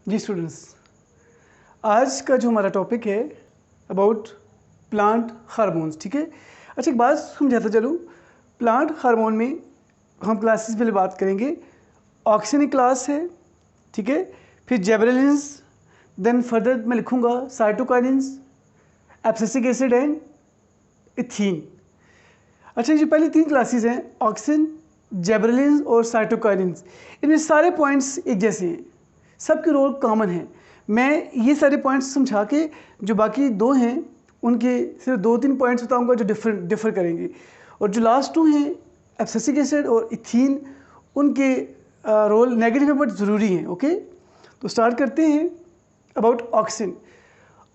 जी students, आज का जो हमारा टॉपिक है अबाउट प्लांट हार्मोन्स। ठीक है। अच्छा, एक बात समझाता चलूँ। प्लांट हार्मोन में हम क्लासेस पहले बात करेंगे। ऑक्सिन एक क्लास है, ठीक है। फिर जेबरेलिन्स, देन फर्दर मैं लिखूँगा cytokinins, abscisic acid and ethene. अच्छा, ये पहली तीन क्लासेस हैं, ऑक्सिन, जेबरेलिन्स और साइटोकाइनिन्स। इनमें सारे पॉइंट्स एक जैसे हैं, सबके रोल कॉमन है। मैं ये सारे पॉइंट्स समझा के जो बाकी दो हैं उनके सिर्फ 2-3 पॉइंट्स बताऊंगा जो डिफर करेंगे। और जो लास्ट टू हैं एब्सिसिक एसिड और इथीन, उनके रोल नेगेटिव है बट ज़रूरी हैं। ओके, तो स्टार्ट करते हैं अबाउट ऑक्सिन।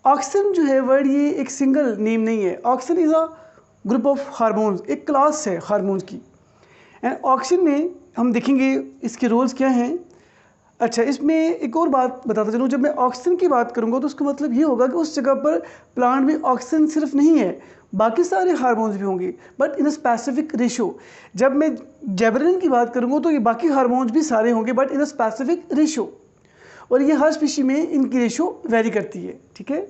ऑक्सिन जो है वर्ड, ये एक सिंगल नेम नहीं है। Auxin is a group of hormones, एक क्लास है हार्मोन्स की। एंड ऑक्सिन में हम देखेंगे इसके रोल्स क्या हैं। अच्छा, इसमें एक और बात बताता चलूँ, जब मैं ऑक्सीजन की बात करूँगा तो उसका मतलब ये होगा कि उस जगह पर प्लांट में ऑक्सीजन सिर्फ नहीं है, बाकी सारे हार्मोन्स भी होंगे but in a specific ratio. जब मैं जेबरेलिन की बात करूँगा तो ये बाकी हार्मोन्स भी सारे होंगे but in a specific ratio, और ये हर स्पीशी में इनकी रेशो वेरी करती है। ठीक है।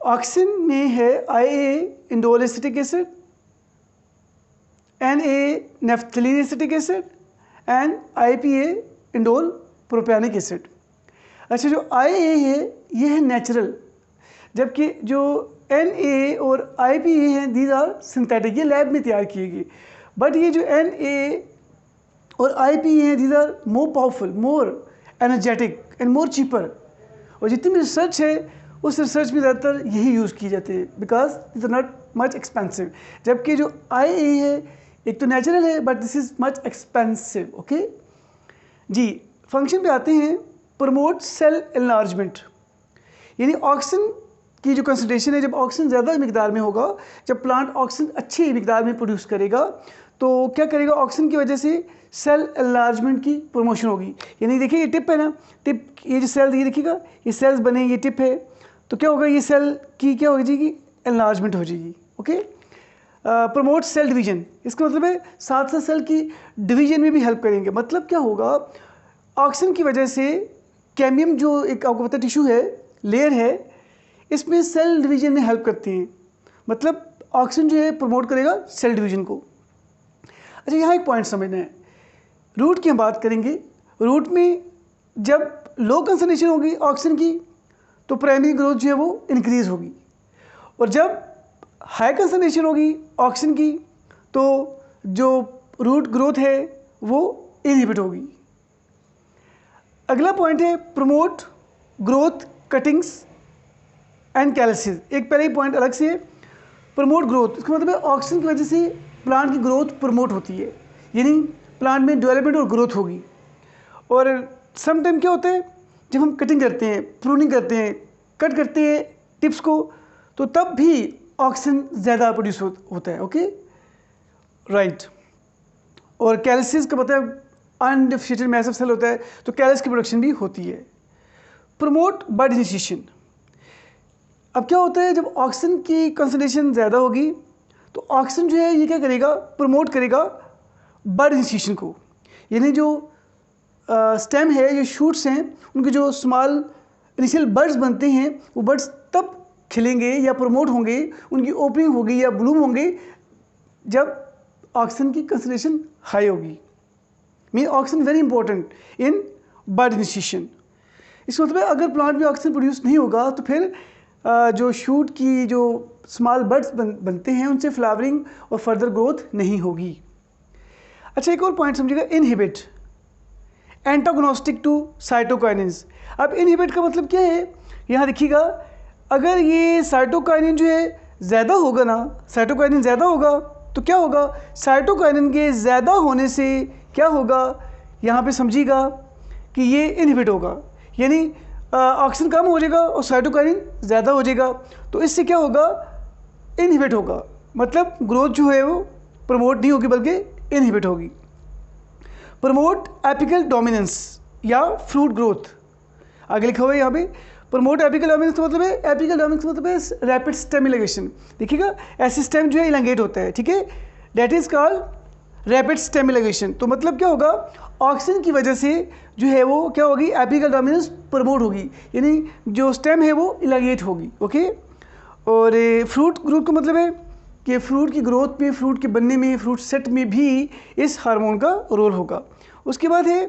ऑक्सीजन में है IA indole acetic acid, NA naphthalene acetic acid and IPA indole propionic acid. अच्छा, जो IA है ये है नेचुरल, जबकि जो NA और IPA हैं दीज आर सिंथेटिक, ये लैब में तैयार किए गए। बट ये जो NA और IPA हैं these are more powerful, more energetic and more cheaper. और जितनी भी रिसर्च है उस रिसर्च में ज़्यादातर यही यूज़ किए जाते हैं because it are not much expensive. जबकि जो IA है एक तो नेचुरल है but this is much expensive. Okay जी, फंक्शन पे आते हैं। प्रमोट सेल एनलार्जमेंट, यानी ऑक्सीजन की जो कंसंट्रेशन है, जब ऑक्सीजन ज़्यादा मिकदार में होगा, जब प्लांट ऑक्सीजन अच्छी मिकदार में प्रोड्यूस करेगा तो क्या करेगा, ऑक्सीजन की वजह से सेल एनलार्जमेंट की प्रमोशन होगी। यानी देखिए ये टिप है ना, टिप, ये जो सेल ये देखिएगा, ये सेल्स बने, ये टिप है, तो क्या होगा, ये सेल की क्या हो जाएगी, एनलार्जमेंट हो जाएगी। ओके। प्रमोट सेल डिवीजन, इसका मतलब है साथ साथ सेल की डिवीजन में भी हेल्प करेंगे। मतलब क्या होगा, ऑक्सीजन की वजह से कैम्बियम जो एक आपको पता टिश्यू है, लेयर है, इसमें सेल डिवीजन में हेल्प करते हैं। मतलब ऑक्सीजन जो है प्रमोट करेगा सेल डिवीजन को। अच्छा, यहाँ एक पॉइंट समझना है, रूट की हम बात करेंगे। रूट में जब लो कंसंट्रेशन होगी ऑक्सीजन की तो प्राइमरी ग्रोथ जो है वो इंक्रीज होगी, और जब हाई कंसंट्रेशन होगी ऑक्सीजन की तो जो रूट ग्रोथ है वो इनहिबिट होगी। अगला पॉइंट है प्रमोट ग्रोथ कटिंग्स एंड कैल्सिस। एक पहले ही पॉइंट अलग से है, प्रमोट ग्रोथ, इसका मतलब है ऑक्सीजन की वजह से प्लांट की ग्रोथ प्रमोट होती है, यानी प्लांट में डेवलपमेंट और ग्रोथ होगी। और समटाइम क्या होता है, जब हम कटिंग करते हैं, प्रूनिंग करते हैं, कट करते हैं टिप्स को, तो तब भी ऑक्सीजन ज़्यादा प्रोड्यूस होता है। Okay, right. और कैल्सिस का मतलब अनडिफरेंशिएटेड मैस ऑफ सेल होता है, तो कैल्स की प्रोडक्शन भी होती है। प्रमोट बड इनिशिएशन, अब क्या होता है, जब ऑक्सीजन की कंसंट्रेशन ज़्यादा होगी तो ऑक्सीजन जो है ये क्या करेगा, प्रमोट करेगा बड इनिशिएशन को। यानी जो स्टेम है, जो शूट्स हैं, उनके जो स्मॉल इनिशियल बड्स बनते हैं, वो बड्स तब खिलेंगे या प्रमोट होंगे, उनकी ओपनिंग होगी या ब्लूम होंगे जब ऑक्सीजन की कंसंट्रेशन हाई होगी। Mean oxygen very important in bud initiation. इसका मतलब है अगर प्लांट में ऑक्सीजन प्रोड्यूस नहीं होगा तो फिर जो शूट की जो स्मॉल बड्स बनते हैं उनसे फ्लावरिंग और फर्दर ग्रोथ नहीं होगी। अच्छा, एक और पॉइंट समझिएगा, इनहिबिट, एंटागोनिस्टिक टू साइटोकाइनिन्स। अब इनहिबिट का मतलब क्या है, यहाँ देखिएगा, अगर ये साइटोकाइनिन जो है ज़्यादा होगा ना, साइटोकाइनिन ज़्यादा होगा तो क्या होगा, साइटोकाइनिन के ज़्यादा होने से क्या होगा, यहाँ पे समझिएगा कि ये इनहिबिट होगा, यानी ऑक्सीजन कम हो जाएगा और साइटोकाइनिन ज़्यादा हो जाएगा, तो इससे क्या होगा, इनहिबिट होगा। मतलब ग्रोथ जो है वो प्रमोट नहीं होगी बल्कि इनहिबिट होगी। प्रमोट एपिकल डोमिनेंस या फ्रूट ग्रोथ, आगे लिखा हुआ है यहाँ पे। प्रमोट एपिकल डोमिनेंस का मतलब है, एपिकल डोमिनेंस का मतलब है रैपिड स्टेम इलांगेशन। देखिएगा, ऐसे स्टेम जो है इलांगेट होता है, ठीक है, that is called rapid stem elongation. तो मतलब क्या होगा, ऑक्सीजन की वजह से जो है वो क्या होगी, एपिकल डोमिनेंस प्रमोट होगी, यानी जो स्टेम है वो इलागेट होगी। ओके, और फ्रूट ग्रोथ का मतलब है कि फ्रूट की ग्रोथ में, फ्रूट के बनने में, फ्रूट सेट में भी इस हार्मोन का रोल होगा। उसके बाद है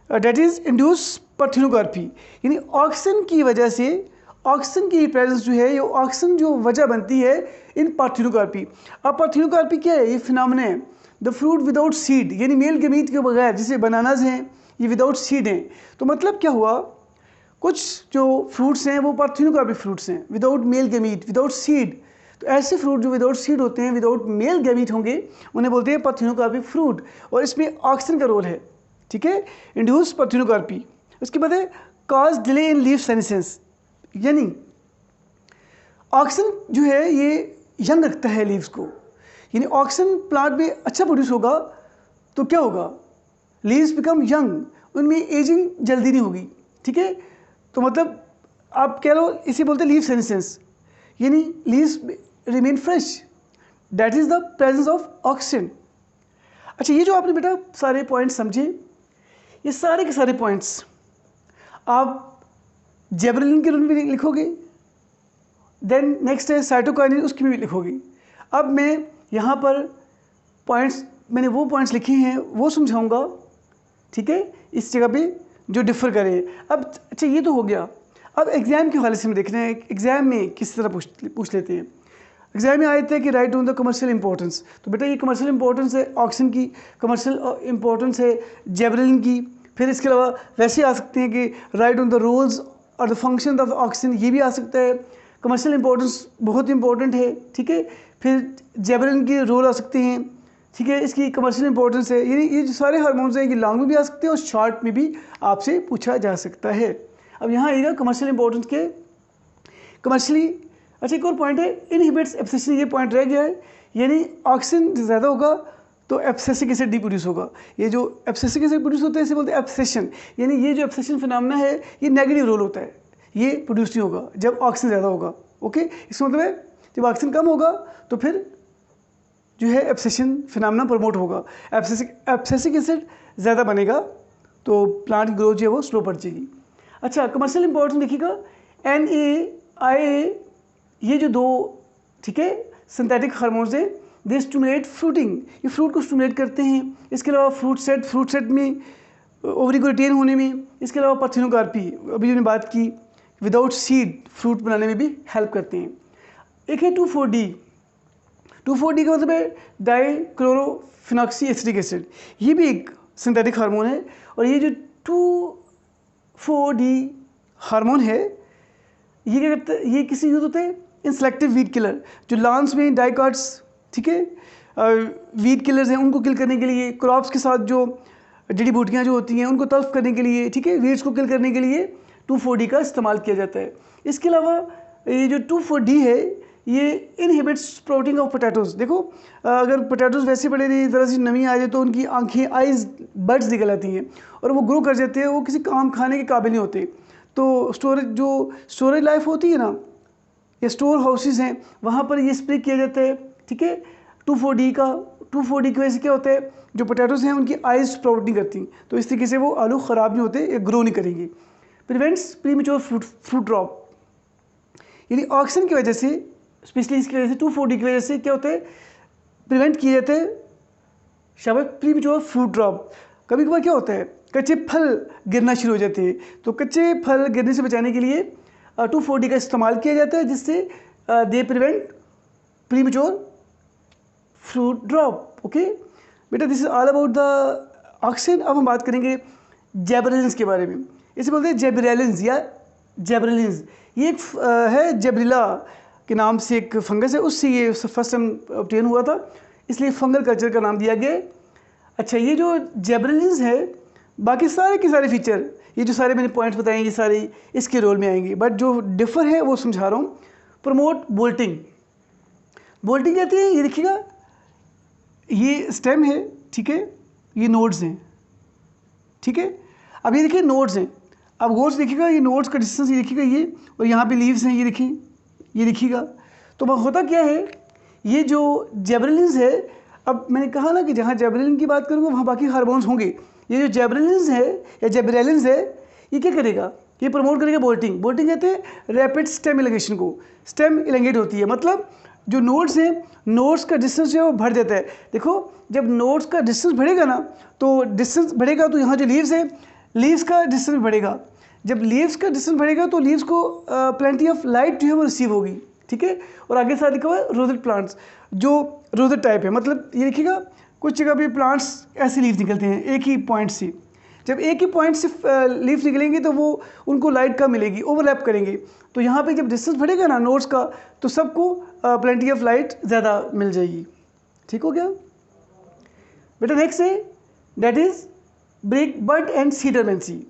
डेट इज़ इंड्यूस पार्थिनोकार्पी, यानी ऑक्सीजन की वजह से, ऑक्सीजन की प्रेजेंस जो है, ये ऑक्सीजन जो वजह बनती है इन पार्थिनोकार्पी। अब पार्थिनोकार्पी क्या है, ये फिनोमेना है द फ्रूट विदाउट सीड, यानी मेल गमीट के बगैर, जैसे बनानाज हैं ये विदाउट सीड हैं। तो मतलब क्या हुआ, कुछ जो फ्रूट्स हैं वो पार्थिनोकार्पी फ्रूट्स हैं, without male gamete, without seed. तो ऐसे फ्रूट जो विदाउट सीड होते हैं, विदाउट मेल गमीट होंगे, उन्हें बोलते हैं पार्थिनोकार्पी फ्रूट, और इसमें ऑक्सीजन का रोल है। ठीक है, इंड्यूस पार्थिनोकार्पी। उसके बाद है cause delay in leaf senescence, यानी ऑक्सीजन जो है ये यंग रखता है लीव्स को, यानी ऑक्सीजन प्लांट में अच्छा प्रोड्यूस होगा तो क्या होगा, लीव्स बिकम यंग, उनमें एजिंग जल्दी नहीं होगी। ठीक है, तो मतलब आप कह लो, इसे बोलते हैं लीफ सेनेसेंस, यानी leaves remain fresh, that is the presence of oxygen. अच्छा, ये जो आपने बेटा सारे पॉइंट्स समझे, ये सारे के सारे पॉइंट्स आप जेबरेलिन के रूल में लिखोगे, देन नेक्स्ट है साइटोकाइनिन, उसकी में भी लिखोगे। अब मैं यहाँ पर पॉइंट्स, मैंने वो पॉइंट्स लिखे हैं वो समझाऊंगा। ठीक है, इस जगह पे जो डिफ़र करें। अब अच्छा, ये तो हो गया। अब एग्ज़ाम के हवाले से हम देख रहे हैं एग्ज़ाम में किस तरह पूछ लेते हैं। एग्ज़ाम में आए थे कि right on the commercial importance, तो बेटा ये कमर्शियल इंपॉर्टेंस है ऑक्सीजन की, कमर्शियल इंपॉर्टेंस है जेबरेलिन की। फिर इसके अलावा वैसे आ सकते हैं कि राइट ऑन द रोल्स और द फंक्शन ऑफ ऑक्सीजन, ये भी आ सकता है। कमर्शियल इंपॉर्टेंस बहुत इंपॉर्टेंट है। ठीक है, फिर जेबरेलिन के रोल आ सकते हैं। ठीक है, इसकी कमर्शियल इंपॉर्टेंस है, यानी ये जो सारे हार्मोन्स हैं ये लॉन्ग में भी आ सकते हैं और शॉर्ट में भी आपसे पूछा जा सकता है। अब यहाँ आएगा कमर्शियल इंपॉर्टेंस के कमर्शियली। अच्छा, एक और पॉइंट है इनहिबिट्स एब्सेशन, ये पॉइंट रह गया है, यानी ऑक्सीजन ज़्यादा होगा तो एब्सेसिक एसिड डी प्रोड्यूस होगा। ये जो एब्सेसिक एसिड प्रोड्यूस होता है इसे बोलते हैं एब्सेशन, यानी ये जो एब्सेशन फिनोमेना है ये नेगेटिव रोल होता है, ये प्रोड्यूस नहीं होगा जब ऑक्सीजन ज़्यादा होगा। ओके, इसका मतलब है जब ऑक्सीजन कम होगा तो फिर जो है एब्सेशन फिनोमेना प्रमोट होगा, एब्सेसिक एसिड ज़्यादा बनेगा तो प्लांट की ग्रोथ जो है वो स्लो पड़ जाएगी। अच्छा, कमर्शियल इंपॉर्टेंस देखिएगा NA, ये जो दो, ठीक है, सिंथेटिक हार्मोन्स हैं, दे स्टिमुलेट फ्रूटिंग, ये फ्रूट को स्टिमुलेट करते हैं। इसके अलावा फ्रूट सेट में ओवरी को रिटेन होने में, इसके अलावा पार्थिनोकार्पी, अभी हमने बात की, विदाउट सीड फ्रूट बनाने में भी हेल्प करते हैं। एक है 2,4-D, 2,4-D का मतलब है डाइक्लोरोफिनॉक्सी एसिटिक एसिड, ये भी एक सिंथेटिक हार्मोन है। और ये जो 2,4-D हार्मोन है ये क्या करता है, ये किसी यूज़ होते हैं इन सेलेक्टिव वीड किलर, जो लॉन्स में डाइकॉट्स, ठीक है, वीड किलर्स हैं उनको किल करने के लिए, क्रॉप्स के साथ जो जड़ी बूटियाँ जो होती हैं उनको तल्फ करने के लिए, ठीक है, वीड्स को किल करने के लिए 2,4-D का इस्तेमाल किया जाता है। इसके अलावा ये जो 2,4-D है ये इनहिबिट्स स्प्राउटिंग ऑफ पोटैटोज़। देखो, अगर पोटैटोज़ वैसे पड़े रहे, ज़रा सी नमी आ जाए तो उनकी आँखें, आइज़, बड्स निकल आती हैं और वो ग्रो कर जाते हैं, वो किसी काम खाने के काबिल नहीं होते। तो स्टोरेज लाइफ होती है ना, ये स्टोर हाउसेस हैं, वहाँ पर ये स्प्रे किया जाता है। ठीक है, 2,4-D की वजह से क्या होता है, जो पोटैटोज़ हैं उनकी आइज़ स्प्राउट नहीं करती, तो इस तरीके से वो आलू ख़राब नहीं होते या ग्रो नहीं करेंगे। प्रिवेंट्स प्रीमेच्योर फ्रूट ड्रॉप, यानी ऑक्सीजन की वजह से, स्पेशली इसकी वजह से 2,4-D की वजह से क्या होता है, प्रिवेंट किए जाते हैं शाबाश प्रीमेच्योर फ्रूट ड्रॉप। कभी कभार क्या होता है, कच्चे फल गिरना शुरू हो जाते हैं, तो कच्चे फल गिरने से बचाने के लिए 2,4-D का इस्तेमाल किया जाता है, जिससे they prevent premature fruit drop. Okay बेटा, this is all about the oxygen. अब हम बात करेंगे जेबरेलिन्स के बारे में। इसे बोलते हैं जेबरेलिन्स या जेबरेलिन्स। ये एक है जेबरिला के नाम से एक फंगस है, उससे ये फर्स्ट टाइम ऑब्टेन हुआ था, इसलिए फंगल कल्चर का नाम दिया गया। अच्छा, ये जो जेबरेलिन्स है, बाकी सारे के सारे फीचर, ये जो सारे मैंने पॉइंट्स बताए ये सारे इसके रोल में आएंगे, बट जो डिफ़र है वो समझा रहा हूँ। प्रमोट बोल्टिंग, बोल्टिंग कहते हैं, ये देखिएगा ये स्टेम है, ठीक है, ये नोड्स हैं, ठीक है। अब ये देखिए नोड्स हैं, अब गौर से देखिएगा ये नोड्स का डिस्टेंस, ये देखिएगा ये, और यहाँ पे लीव्स हैं, ये देखिए, ये देखिएगा। तो वह होता क्या है, ये जो जेबरेलिन्स है अब मैंने कहा ना कि जहाँ जेबरेलिन की बात करूँगा वहाँ बाकी हार्मोन्स होंगे। ये जो जेबरेलिन है या जेबरेलिन है, ये क्या करेगा, ये प्रमोट करेगा बोल्टिंग। बोल्टिंग कहते हैं रैपिड स्टेम इलंगेशन को। स्टेम इलंगेट होती है, मतलब जो नोड्स हैं, नोड्स का डिस्टेंस जो है वो बढ़ जाता है। देखो जब नोड्स का डिस्टेंस बढ़ेगा ना, तो डिस्टेंस बढ़ेगा तो यहाँ जो लीव्स है, लीव्स का डिस्टेंस बढ़ेगा। जब लीव्स का डिस्टेंस बढ़ेगा तो लीव्स को प्लेंटी ऑफ लाइट जो है वो रिसीव होगी, ठीक है। और आगे साथ लिखा हुआ है रोजेट प्लांट्स, जो रोजेट टाइप है, मतलब ये देखिएगा कुछ जगह पे प्लांट्स ऐसे लीव निकलते हैं एक ही पॉइंट से। जब एक ही पॉइंट से लीफ निकलेंगे तो वो उनको लाइट कम मिलेगी, ओवरलैप करेंगे। तो यहाँ पे जब डिस्टेंस बढ़ेगा ना नोड्स का, तो सबको प्लेंटी ऑफ लाइट ज़्यादा मिल जाएगी। ठीक हो गया बेटा। नेक्स्ट है that is break bud and seed dormancy.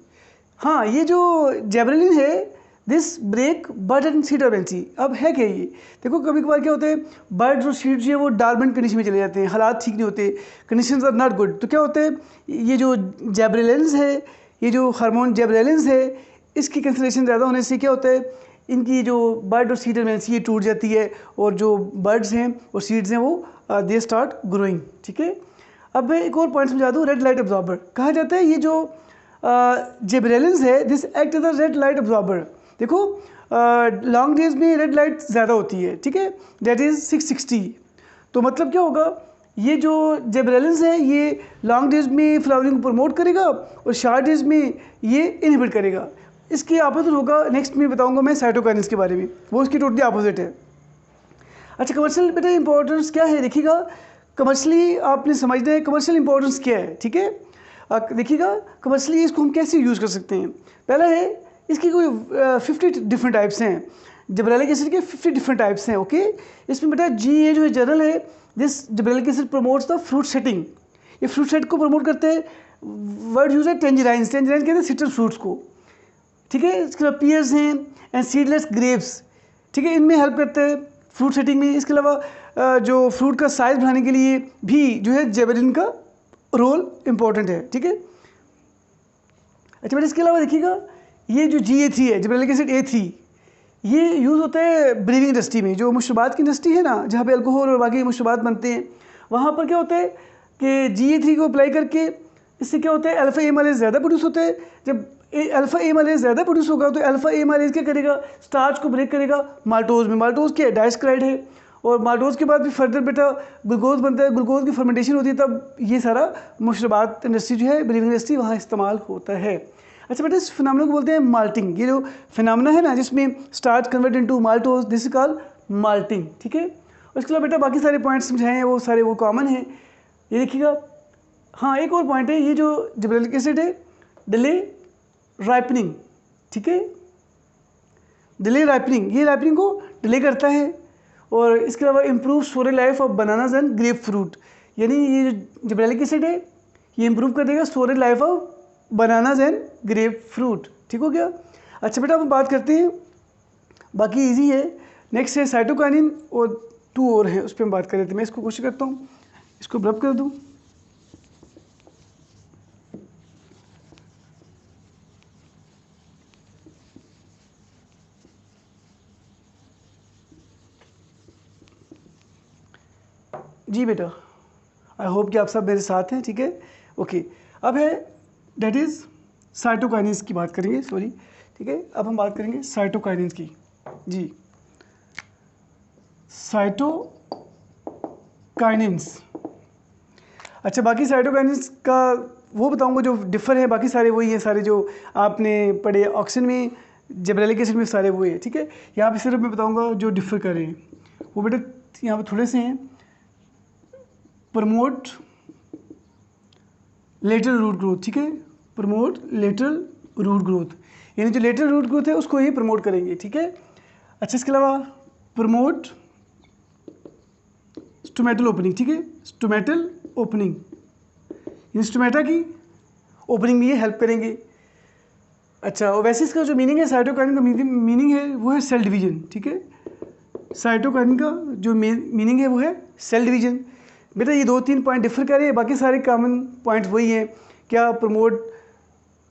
हाँ, ये जो जेबरेलिन है, this break bud and seed dormancy. अब है क्या ये, देखो कभी कभार क्या होता है, बर्ड्स और सीड जो है वो डार्मेंट कंडीशन में चले जाते हैं, हालात ठीक नहीं होते, कंडीशंस आर नॉट गुड। तो क्या होता है, ये जो जेबरेलिन्स है, ये जो हार्मोन जेबरेलिन्स है, इसकी कंसंट्रेशन ज़्यादा होने से क्या होता है, इनकी जो बर्ड और सीड डोर्मेंसी ये टूट जाती है, और जो बर्ड्स हैं और सीड्स हैं वो दे स्टार्ट ग्रोइंग। ठीक है। अब मैं एक और पॉइंट समझा दूँ, रेड लाइट अब्जॉर्बर कहा जाता है। ये जो जेबरेलिन्स है, this act as a red light absorber. देखो लॉन्ग डेज में रेड लाइट ज़्यादा होती है, ठीक है, डेट इज़ 660। तो मतलब क्या होगा, ये जो जेबरेलिन्स है ये लॉन्ग डेज में फ्लावरिंग को प्रमोट करेगा और शॉर्ट डेज में ये इनहिबिट करेगा। इसके अपोजिट होगा, नेक्स्ट में बताऊंगा मैं साइटोकाइनेस के बारे में, वो इसकी टोटली अपोजिट है। अच्छा, कमर्शियल बेटा इंपॉर्टेंस क्या है, देखिएगा कमर्शियली आपने समझना है कमर्शियल इंपॉर्टेंस क्या है। ठीक है, देखिएगा कमर्शियली इसको हम कैसे यूज़ कर सकते हैं। पहला है, इसकी कोई 50 डिफरेंट टाइप्स हैं, जिब्रेलिक एसिड के 50 डिफरेंट टाइप्स हैं। ओके, इसमें बेटा GA जो है जनरल है, this gibberellic acid promotes the fruit setting. ये फ्रूट सेट को प्रमोट करते हैं। वर्ड यूज है टेंजराइन्स, टेंजराइन्स कहते हैं सिट्रस फ्रूट्स को। ठीक है, इसके अलावा पियर्स हैं एंड सीडलेस ग्रेप्स, ठीक है, इनमें हेल्प करते हैं फ्रूट सेटिंग में। इसके अलावा जो फ्रूट का साइज बढ़ाने के लिए भी जो है जेबरेलिन का रोल इम्पोर्टेंट है। ठीक है। अच्छा बेटा, इसके अलावा देखिएगा ये जो GA3 है, जिब्रेलिक एसिड A3, ये यूज़ होता है ब्रीविंग इंडस्ट्री में, जो मुशरबात की इंडस्ट्री है ना, जहाँ पे अल्कोहल और बाकी मुशरबात बनते हैं, वहाँ पर क्या होता है कि GA3 को अप्लाई करके इससे क्या होता है, अल्फ़ा एमाइलेज ज़्यादा प्रोड्यूस होता है। जब अल्फ़ा एमाइलेज ज़्यादा प्रोड्यूस होगा तो अल्फ़ा एमाइलेज क्या करेगा, स्टार्च को ब्रेक करेगा माल्टोज में। माल्टोज क्या है, डाइस्क्राइड है, और माल्टोज के बाद भी फर्दर बेटा ग्लूकोज बनता है, ग्लूकोज की फर्मेंटेशन होती है, तब ये सारा मुशरबात इंडस्ट्री जो है, ब्रीविंग इंडस्ट्री, वहाँ इस्तेमाल होता है। अच्छा बेटा, इस फिनोमेना को बोलते हैं माल्टिंग। ये जो फिनोमेना है ना, जिसमें starch convert into maltose, this is called malting. ठीक है। और इसके अलावा बेटा बाकी सारे पॉइंट्स समझाए हैं वो सारे वो कॉमन हैं, ये देखिएगा। हाँ, एक और पॉइंट है, ये जो जिब्रेलिक एसिड है, डिले राइपनिंग। ठीक है, डिले राइपनिंग, ये राइपनिंग को डिले करता है। और इसके अलावा improve storage life of bananas and grep fruit, यानी ये जो जिब्रेलिक एसिड है ये इम्प्रूव कर देगा storage life of bananas and grep fruit. ठीक हो गया। अच्छा बेटा, अब हम बात करते हैं, बाकी इजी है। नेक्स्ट है साइटोकाइनिन, और 2 और हैं, उस पर हम बात कर रहे थे। मैं इसको कोशिश करता हूँ इसको रब कर दूँ। जी बेटा, आई होप कि आप सब मेरे साथ हैं। ठीक है, ओके। अब है डेट इज़ साइटोकाइनिन्स की बात करेंगे, सॉरी। ठीक है, अब हम बात करेंगे साइटोकाइनिन्स की। जी, साइटोकाइनिन्स। अच्छा, बाकी साइटोकाइनिन्स का वो बताऊंगा जो डिफ़र है, बाकी सारे वही हैं, सारे जो आपने पढ़े ऑक्सीजन में, जिब्रेलिक एसिड में, सारे वही है। ठीक है, यहाँ पे सिर्फ मैं बताऊंगा जो डिफ़र कर रहे हैं, वो बेटा यहाँ पे थोड़े से हैं। प्रमोट लेटरल रूट ग्रोथ, ठीक है, प्रमोट लेटरल रूट ग्रोथ, यानी जो लेटरल रूट ग्रोथ है उसको ही प्रमोट करेंगे। ठीक है। अच्छा, इसके अलावा प्रमोट स्टोमेटल ओपनिंग, ठीक है, स्टोमेटल ओपनिंग, स्टोमेटा की ओपनिंग में ये हेल्प करेंगे। अच्छा, और वैसे इसका जो मीनिंग है साइटोकाइनिन का मीनिंग है वो है सेल डिवीजन। ठीक है, साइटोकाइनिन का जो मीनिंग है वो है सेल डिवीजन। बेटा ये 2-3 पॉइंट डिफर कर रहे हैं, बाकी सारे कॉमन पॉइंट्स वही हैं। क्या, प्रमोट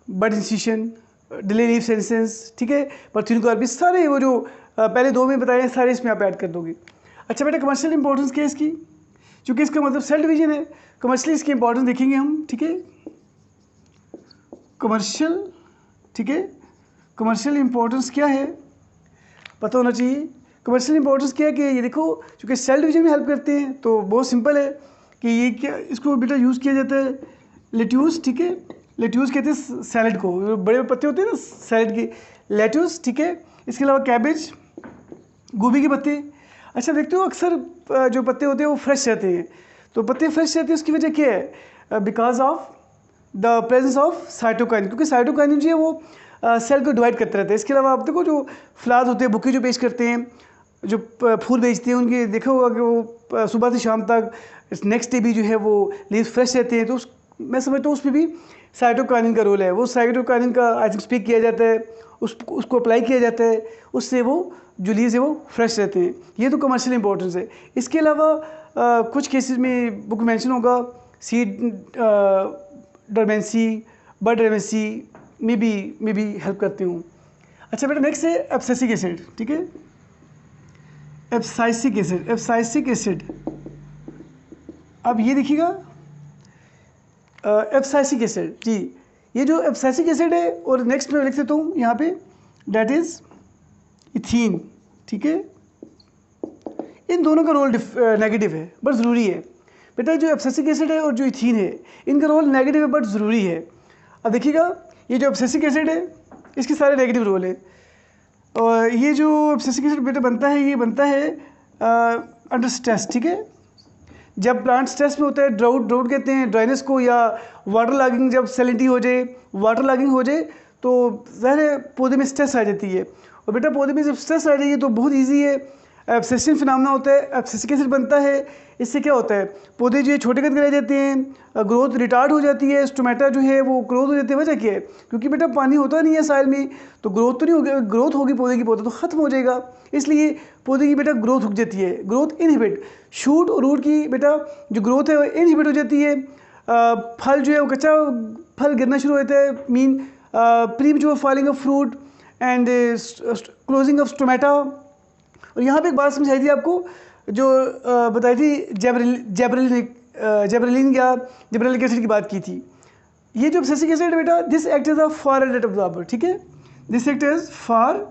बड इंसिशन, डिले लीफ सेंसेंस, ठीक है, परथ्यूनिक, सारे वो जो पहले 2 में बताए हैं सारे इसमें आप ऐड कर दोगे। अच्छा बेटा, कमर्शियल इंपॉर्टेंस क्या है इसकी, चूँकि इसका मतलब सेल डिवीजन है, कमर्शियली इसकी इंपॉर्टेंस देखेंगे हम, ठीक है। कमर्शियल, ठीक है, कमर्शियल इंपॉर्टेंस क्या है पता होना चाहिए। कमर्शियल इंपॉर्टेंस क्या है कि ये देखो, चूँकि सेल डिवीजन में हेल्प करते हैं, तो बहुत सिंपल है कि ये क्या, इसको बेटा यूज़ किया जाता है लेट्यूस, ठीक है। लेट्यूस कहते हैं सैलड को, बड़े पत्ते होते हैं ना सैलड के, लेट्यूस, ठीक है। इसके अलावा कैबेज, गोभी के पत्ते। अच्छा देखते हो अक्सर जो पत्ते होते हैं वो फ्रेश रहते हैं, तो पत्ते फ्रेश रहते हैं उसकी वजह क्या है, because of the presence of cytokine, क्योंकि साइटोकाइन जो है वो सेल को डिवाइड करते रहते हैं। इसके अलावा आप देखो जो फ्लावर्स होते हैं, बुके जो पेश करते हैं, जो फूल बेचते हैं, उनके देखा होगा कि वो सुबह से शाम तक नेक्स्ट डे भी जो है वो लीव्स फ्रेश रहते हैं, तो मैं समझता हूँ उसमें भी साइटोकाइनिन का रोल है। वो साइटोकाइनिन का आई थिंक स्पीक किया जाता है, उसको अप्लाई किया जाता है, उससे वो जो लीव्स है वो फ्रेश रहते हैं। ये तो कमर्शियल इंपॉर्टेंस है। इसके अलावा कुछ केसेस में बुक मेंशन होगा सीड डरमेंसी, बड डरमेंसी में भी हेल्प करती हूँ। अच्छा बेटा नेक्स्ट है एब्सिसिक एसिड, ठीक है। एब्सिसिक एसिड, एब्सिसिक एसिड, अब ये देखिएगा एब्सिसिक एसिड जी, ये जो एब्सिसिक एसिड है, और नेक्स्ट में लिख देता हूँ यहाँ पे, डेट इज़ इथीन, ठीक है। इन दोनों का रोल नेगेटिव है बट ज़रूरी है बेटा। जो एब्सिसिक एसिड है और जो इथीन है, इनका रोल नेगेटिव है बट ज़रूरी है। अब देखिएगा ये जो एब्सिसिक एसिड है इसके सारे नेगेटिव रोल है, और ये जो एब्सिसिक एसिड बेटा बनता है, ये बनता है अंडर स्ट्रेस, ठीक है। जब प्लांट स्ट्रेस में होता है, ड्राउट कहते हैं ड्राइनेस को, या वाटर लॉगिंग, जब सैलिनिटी हो जाए, वाटर लॉगिंग हो जाए, तो ज़ाहिर है पौधे में स्ट्रेस आ जाती है। और बेटा पौधे में जब स्ट्रेस आ जाएगी तो बहुत ईजी है, एब्सेशन फिनोमेना होता है, एब्सिसिक एसिड बनता है। इससे क्या होता है, पौधे जो है छोटे कद के रह जाते हैं, ग्रोथ रिटार्ड हो जाती है, स्टोमेटा जो है वो ग्रोथ हो जाती है। वजह क्या है, क्योंकि बेटा पानी होता नहीं है साइल में, तो ग्रोथ तो नहीं होगी, ग्रोथ होगी पौधे की, पौधा तो ख़त्म हो जाएगा, इसलिए पौधे की बेटा ग्रोथ रुक जाती है। ग्रोथ इनहिबिट, शूट और रूट की बेटा जो ग्रोथ है वो इनहिबिट हो जाती है। फल जो है वो कच्चा फल गिरना शुरू होता है, mean premature falling of fruit and closing of stomata. और यहाँ पे एक बात समझाई थी आपको, जो बताई थी जेब्रेलिन या जेब्रेलिक एसिड की बात की थी। ये जो एब्सिसिक एसिड है बेटा, this act is a far red absorber, ठीक है। This act is far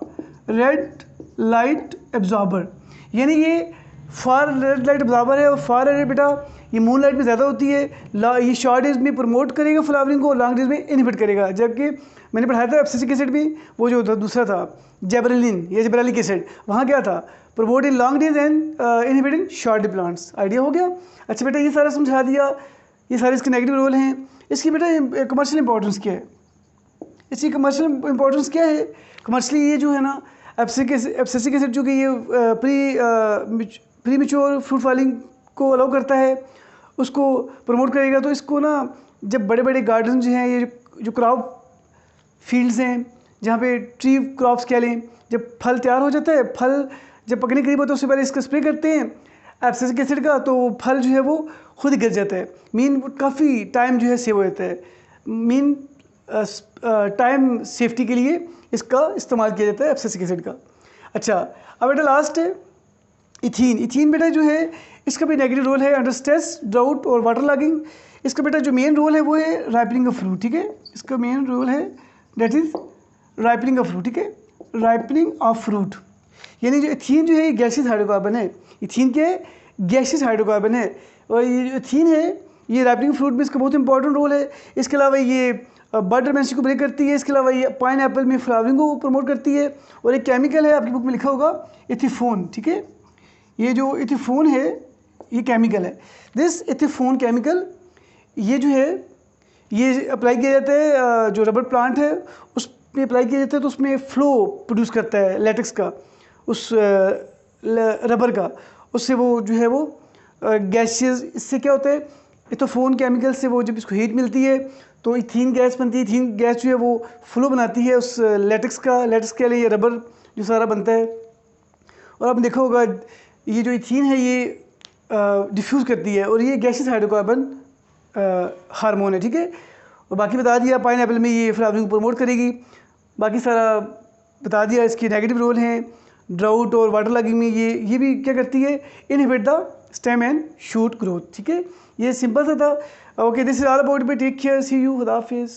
red light absorber, यानी ये फार रेड लाइट एब्जॉर्बर है। और फार रेड बेटा ये मून लाइट में ज़्यादा होती है, ये शॉर्ट डेज में प्रमोट करेगा फ्लावरिंग को, लॉन्ग डेज में इनहिबिट करेगा। जबकि मैंने पढ़ाया था एब्सिसिक एसिड भी, वो जो था दूसरा था जेब्रेलिन या जेब्रेलिक एसिड, वहाँ क्या था, promote in long days and inhibit in short day plants. Idea हो गया। अच्छा बेटा ये सारा समझा दिया, ये सारे इसके नेगेटिव रोल हैं। इसकी बेटा कमर्शियल इंपॉर्टेंस क्या है, इसकी कमर्शियल इंपॉर्टेंस क्या है। कमर्शियली ये जो है ना एब्सिसिक एसिड जो कि ये प्री मैच्योर फ्रूट फॉलिंग को अलाउ करता है, उसको प्रमोट करेगा। तो इसको ना जब बड़े बड़े गार्डन जो हैं, ये जो क्रॉप फील्ड्स हैं, जहाँ पे ट्री क्रॉप्स कह लें, जब फल तैयार हो जाता है, फल जब पकने करीब होता है उससे पहले इसका स्प्रे करते हैं एब्सिसिक एसिड का, तो फल जो है वो खुद गिर जाता है। मीन काफ़ी टाइम जो है सेव हो जाता है, मीन टाइम सेफ्टी के लिए इसका इस्तेमाल किया जाता है एब्सिसिक एसिड का। अच्छा अब बेटा लास्ट है इथीन। इथीन बेटा जो है इसका भी नेगेटिव रोल है अंडर स्ट्रेस, ड्राउट और वाटर लॉगिंग। इसका बेटा जो मेन रोल है वो है राइपनिंग ऑफ फ्रूट, ठीक है। इसका मेन रोल है that is ripening of fruit, ठीक है, राइपनिंग ऑफ फ्रूट। यानी जो इथीन जो है ये गैसियस हाइड्रोकार्बन है, इथीन के गैसियस हाइड्रोकार्बन है, और ये जो इथीन है ये राइपनिंग फ्रूट में इसका बहुत इंपॉर्टेंट रोल है। इसके अलावा ये बड डोमेंसी को ब्रेक करती है, इसके अलावा ये पाइन एप्पल में फ्लावरिंग को प्रमोट करती है। और एक केमिकल है, आपकी बुक में लिखा होगा इथिफोन, ठीक है। ये जो इथिफोन है ये केमिकल है। दिस इथिफोन केमिकल ये जो है ये अप्लाई किया जाता है, जो रबर प्लांट है उस में अप्लाई किया जाता है, तो उसमें फ्लो प्रोड्यूस करता है लेटेक्स का, उस रबर का, उससे वो जो है वो गैसेस, इससे क्या होता है इथिफोन केमिकल से, वो जब इसको हीट मिलती है तो इथीन गैस बनती है। इथीन गैस जो है वो फ्लो बनाती है उस लेटेक्स का, लेटेक्स के लिए रबर जो सारा बनता है। और आपने देखा होगा ये जो इथीन है ये डिफ्यूज़ करती है, और ये गैसियस हाइड्रोकार्बन हार्मोन है, ठीक है। और बाकी बता दिया पाइन एप्पल में ये फ्लावरिंग प्रमोट करेगी, बाकी सारा बता दिया। इसके नेगेटिव रोल हैं ड्राउट और वाटर लॉगिंग में, ये भी क्या करती है, inhibit the stem and shoot growth. ठीक है, ये सिंपल सा था। Okay, this is all about B, take care, see you, खुदा हाफिज़।